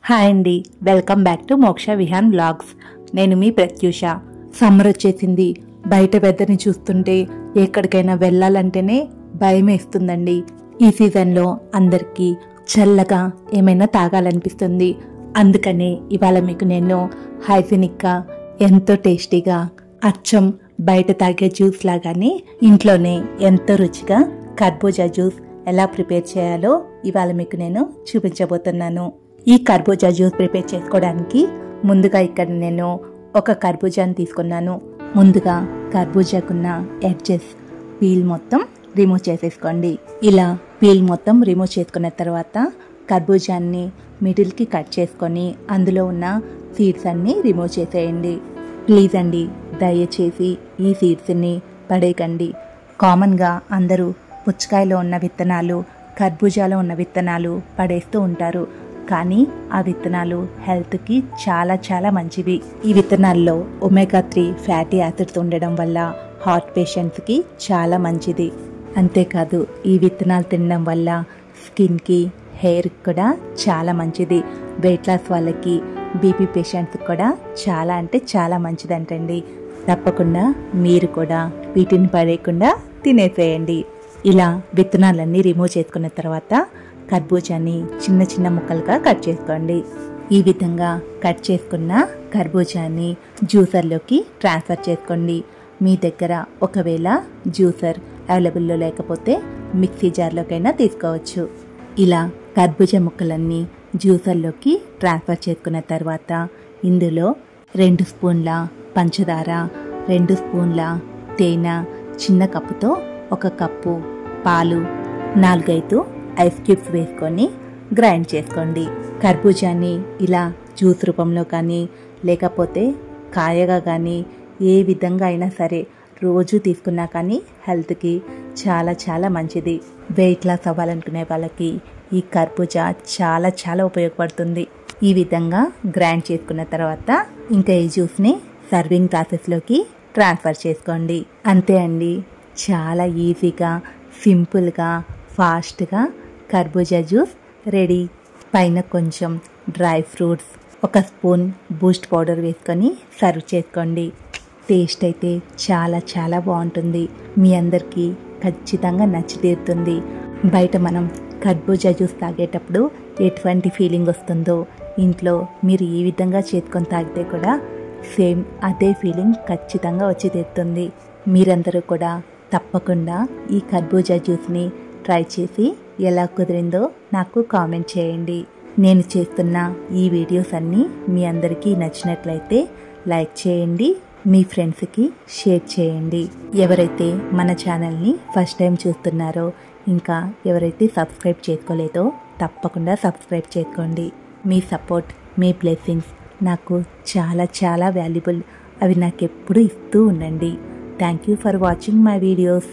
Hi అండి, welcome back to మోక్ష Vihaan vlogs. నేను మీ ప్రత్యూష. సమ్మర్ వచ్చేసింది. బయట వెదర్ని చూస్తుంటే ఎక్కడికైనా వెళ్ళాలంటేనే భయం వేస్తుందండి. ఈ సీజన్లో అందరికీ చల్లగా ఏమైనా తాగాలనిపిస్తుంది. అందుకనే ఇవాళ మీకు నేను హైజీనిక్గా ఎంతో టేస్టీగా అచ్చం బయట తాగే జ్యూస్ లాగానే ఇంట్లోనే ఎంతో రుచిగా కర్బూజా జ్యూస్ ఎలా ప్రిపేర్ చేయాలో ఇవాళ మీకు నేను చూపించబోతున్నాను. ఈ కర్బూజా జ్యూస్ ప్రిపేర్ చేసుకోవడానికి ముందుగా ఇక్కడ నేను ఒక కర్బూజాని తీసుకున్నాను. ముందుగా కర్బూజాకున్న ఎడ్జెస్ పీల్ మొత్తం రిమూవ్ చేసేసుకోండి. ఇలా పీల్ మొత్తం రిమూవ్ చేసుకున్న తర్వాత కర్బూజాన్ని మిడిల్కి కట్ చేసుకొని అందులో ఉన్న సీడ్స్ అన్నీ రిమూవ్ చేసేయండి. ప్లీజ్ అండి, దయచేసి ఈ సీడ్స్ని పడేయకండి. కామన్గా అందరూ పుచ్చకాయలో ఉన్న విత్తనాలు, కర్బూజాలో ఉన్న విత్తనాలు పడేస్తూ ఉంటారు. కానీ ఆ విత్తనాలు హెల్త్కి చాలా చాలా మంచివి. ఈ విత్తనాల్లో ఒమేగా 3 ఫ్యాటీ యాసిడ్స్ ఉండడం వల్ల హార్ట్ పేషెంట్స్కి చాలా మంచిది. అంతేకాదు ఈ విత్తనాలు తినడం వల్ల స్కిన్కి, హెయిర్కి కూడా చాలా మంచిది. వెయిట్ లాస్ వాళ్ళకి, బీపీ పేషెంట్స్కి కూడా చాలా అంటే చాలా మంచిదంటండి. తప్పకుండా మీరు కూడా వీటిని పడేయకుండా తినేసేయండి. ఇలా విత్తనాలన్నీ రిమూవ్ చేసుకున్న తర్వాత కర్బూజాని చిన్న చిన్న ముక్కలుగా కట్ చేసుకోండి. ఈ విధంగా కట్ చేసుకున్న కర్బూజాని జ్యూసర్లోకి ట్రాన్స్ఫర్ చేసుకోండి. మీ దగ్గర ఒకవేళ జ్యూసర్ అవైలబుల్లో లేకపోతే మిక్సీ జార్లోకైనా తీసుకోవచ్చు. ఇలా కర్బూజా ముక్కలన్నీ జ్యూసర్లోకి ట్రాన్స్ఫర్ చేసుకున్న తర్వాత ఇందులో 2 స్పూన్ల పంచదార, 2 స్పూన్ల తేనె, చిన్న కప్పుతో 1 కప్పు పాలు, 4-5 ఐస్ క్యూబ్స్ వేసుకొని గ్రైండ్ చేసుకోండి. కర్బూజాని ఇలా జ్యూస్ రూపంలో కానీ లేకపోతే కాయగా కానీ ఏ విధంగా అయినా సరే రోజు తీసుకున్నా కానీ హెల్త్కి చాలా చాలా మంచిది. వెయిట్ లాస్ అవ్వాలనుకునే వాళ్ళకి ఈ కర్బూజా చాలా చాలా ఉపయోగపడుతుంది. ఈ విధంగా గ్రైండ్ చేసుకున్న తర్వాత ఇంకా ఈ జ్యూస్ని సర్వింగ్ గ్లాసెస్లోకి ట్రాన్స్ఫర్ చేసుకోండి. అంతే అండి, చాలా ఈజీగా, సింపుల్గా, ఫాస్ట్గా కర్బూజా జ్యూస్ రెడీ. పైన కొంచెం dry fruits, 1 spoon Boost powder వేసుకొని సర్వ్ చేసుకోండి. టేస్ట్ అయితే చాలా చాలా బాగుంటుంది. మీ అందరికీ ఖచ్చితంగా నచ్చి తీరుతుంది. బయట మనం కర్బూజా జ్యూస్ తాగేటప్పుడు ఎటువంటి ఫీలింగ్ వస్తుందో ఇంట్లో మీరు ఈ విధంగా చేసుకొని తాగితే కూడా సేమ్ అదే ఫీలింగ్ ఖచ్చితంగా వచ్చి తీరుతుంది. మీరందరూ కూడా తప్పకుండా ఈ కర్బూజా జ్యూస్ని ట్రై చేసి ఎలా కుదిరిందో నాకు కామెంట్ చేయండి. నేను చేస్తున్న ఈ వీడియోస్ అన్నీ మీ అందరికీ నచ్చినట్లయితే లైక్ చేయండి, మీ ఫ్రెండ్స్కి షేర్ చేయండి. ఎవరైతే మన ఛానల్ని ఫస్ట్ టైం చూస్తున్నారో, ఇంకా ఎవరైతే సబ్స్క్రైబ్ చేసుకోలేదో తప్పకుండా సబ్స్క్రైబ్ చేసుకోండి. మీ సపోర్ట్, మీ బ్లెస్సింగ్స్ నాకు చాలా చాలా వాల్యుబుల్. అవి నాకు ఎప్పుడు ఇస్తూ ఉండండి. Thank you for watching my videos.